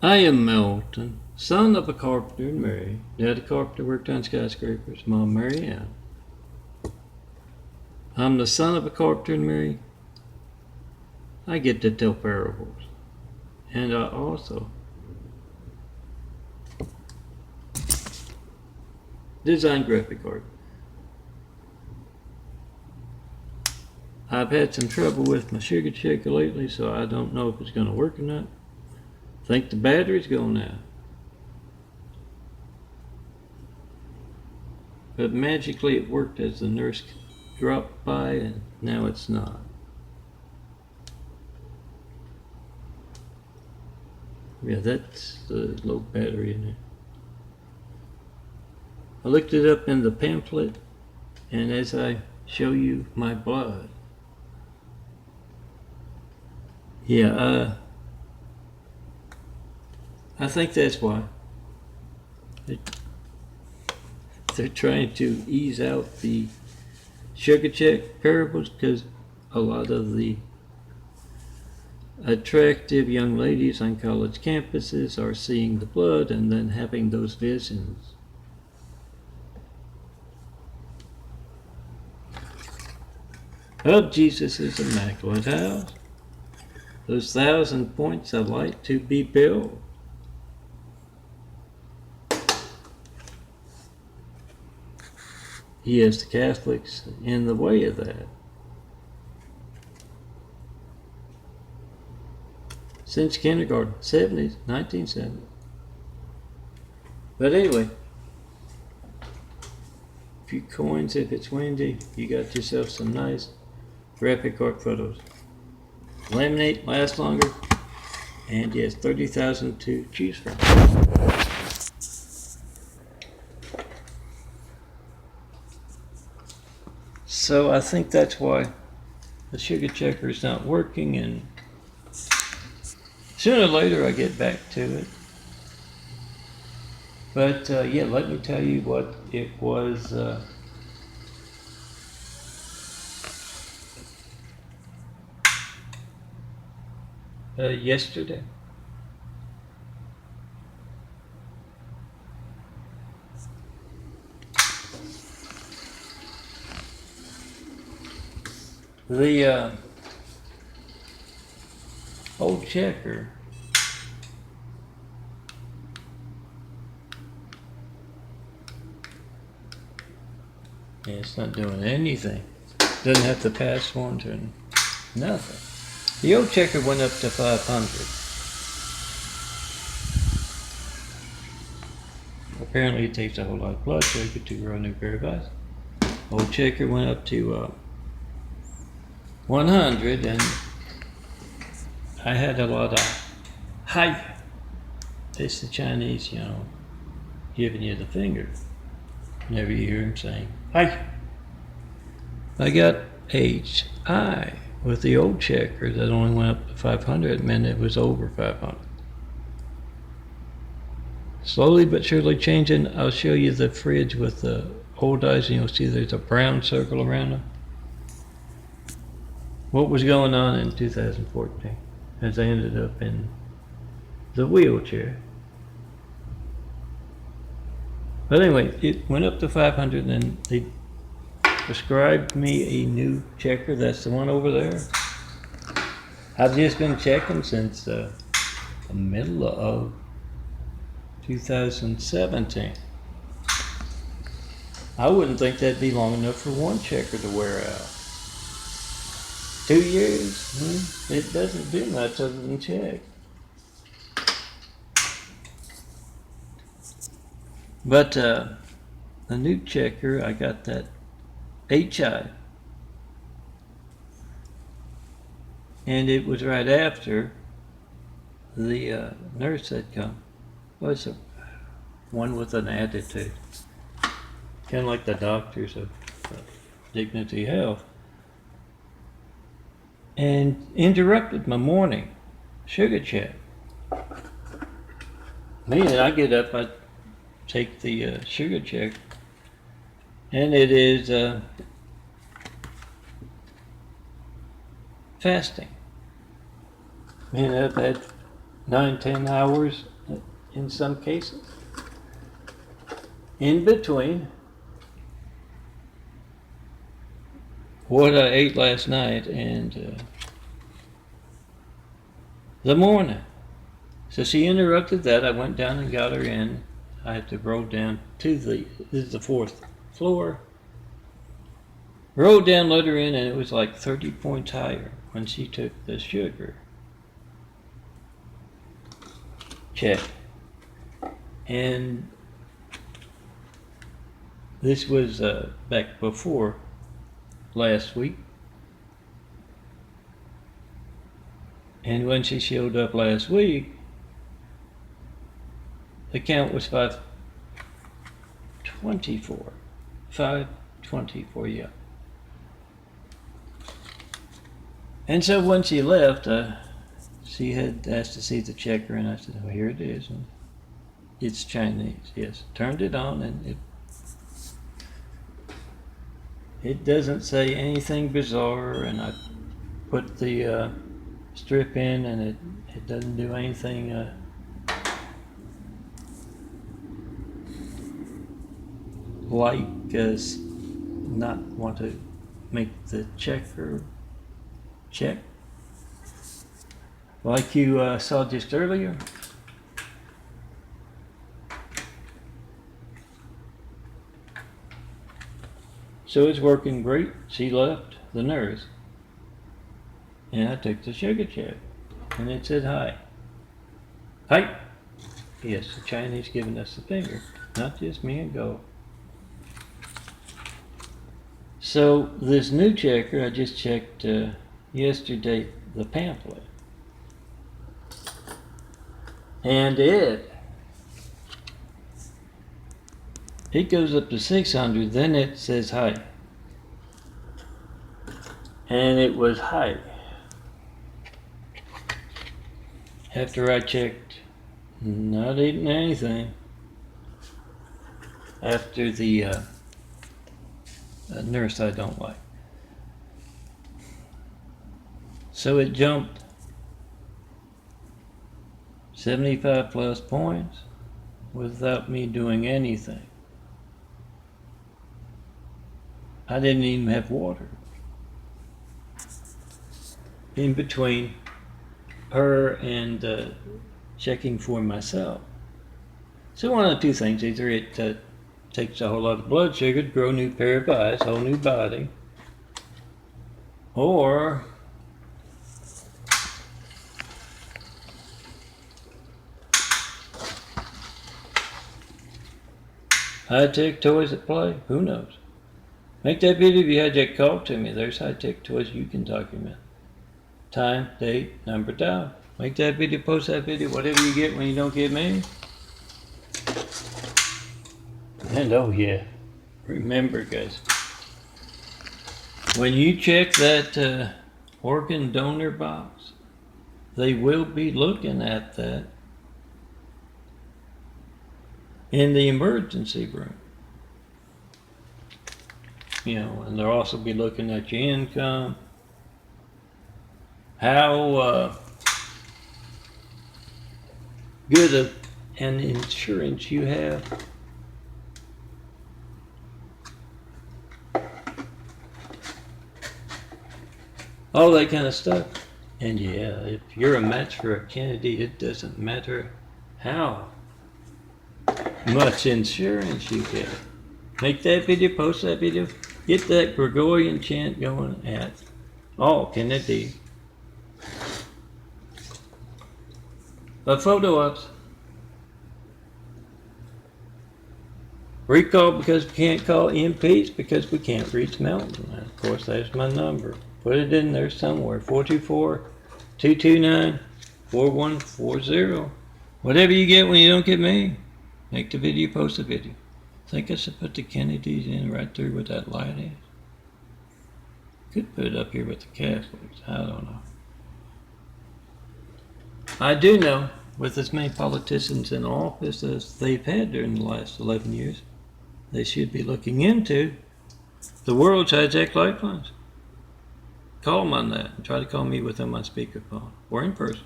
I am Melton, son of a carpenter and Mary. Dad, a carpenter, worked on skyscrapers. Mom, Mary Ann. I'm the son of a carpenter and Mary. I get to tell parables. And I also design graphic art. I've had some trouble with my sugar shaker lately, so I don't know if it's going to work or not. Think the battery's gone now. But magically it worked as the nurse dropped by, and now it's not. Yeah, that's the low battery in there. I looked it up in the pamphlet, and as I show you my blood, yeah, I think that's why. They're trying to ease out the sugar check parables because a lot of the attractive young ladies on college campuses are seeing the blood and then having those visions. Of Jesus' immaculate house, those 1,000 points of light to be built. He has the Catholics in the way of that. Since kindergarten, 70s, 1970s. But anyway, a few coins if it's windy. You got yourself some nice graphic art photos. Laminate lasts longer, and yes, 30,000 to choose from. So I think that's why the sugar checker is not working, and sooner or later I get back to it. But yeah, let me tell you what it was. Yesterday. The old checker yeah, it's not doing anything. Doesn't have the password or nothing. The old checker went up to 500. Apparently it takes a whole lot of blood sugar to grow a new pair of eyes. Old checker went up to 100, and I had a lot of hi. It's the Chinese, giving you the finger. Whenever you hear him saying hi. I got HI with the old checker that only went up to 500. It meant it was over 500. Slowly but surely changing. I'll show you the fridge with the old eyes, and you'll see there's a brown circle around them. What was going on in 2014 as I ended up in the wheelchair. But anyway, it went up to 500, and they prescribed me a new checker. That's the one over there. I've just been checking since the middle of 2017. I wouldn't think that'd be long enough for one checker to wear out. 2 years, it doesn't do much other than check. But the new checker, I got that HI. And it was right after the nurse had come. Was one with an attitude. Kind of like the doctors of Dignity Health. And interrupted my morning sugar check. Man, I get up, I take the sugar check, and it is fasting. Man, I've had 9-10 hours in some cases. In between what I ate last night and the morning. So she interrupted that. I went down and got her in. I had to roll down to this is the 4th floor. Rolled down, let her in, and it was like 30 points higher when she took the sugar check. And this was back before last week. And when she showed up last week, the count was 524. 524, yeah. And so when she left, she had asked to see the checker, and I said, "Oh, here it is." And it's Chinese, yes. Turned it on, and it doesn't say anything bizarre, and I put the strip in, and it doesn't do anything like not want to make the checker check like you saw just earlier. So it's working great. She left, the nurse, and I took the sugar check, and it said hi. Hi. Yes, the Chinese giving us the finger, not just me and go. So this new checker, I just checked yesterday the pamphlet, and it goes up to 600. Then it says hi, and it was high. After I checked, not eating anything. After the nurse I don't like. So it jumped 75 plus points without me doing anything. I didn't even have water in between her and checking for myself. So one of two things: either it takes a whole lot of blood sugar to grow a new pair of eyes, whole new body, or high-tech toys at play. Who knows? Make that video if you had that call to me. There's high-tech toys you can document. Time, date, number, dial. Make that video, post that video, whatever you get when you don't get me. And oh yeah, remember guys, when you check that organ donor box, they will be looking at that in the emergency room. You know, and they'll also be looking at your income, how good an insurance you have. All that kind of stuff. And yeah, if you're a match for a Kennedy, it doesn't matter how much insurance you get. Make that video, post that video, get that Gregorian chant going at all Kennedy. But photo ops. Recall because we can't call, impeach because we can't reach Melton. And of course, there's my number. Put it in there somewhere. 424-229-4140. Whatever you get when you don't get me. Make the video, post the video. Think I should put the Kennedys in right there where that light is. Could put it up here with the Catholics. I don't know. I do know, with as many politicians in office as they've had during the last 11 years, they should be looking into the world's hijacked lifelines. Call them on that and try to call me with them on speakerphone or in person.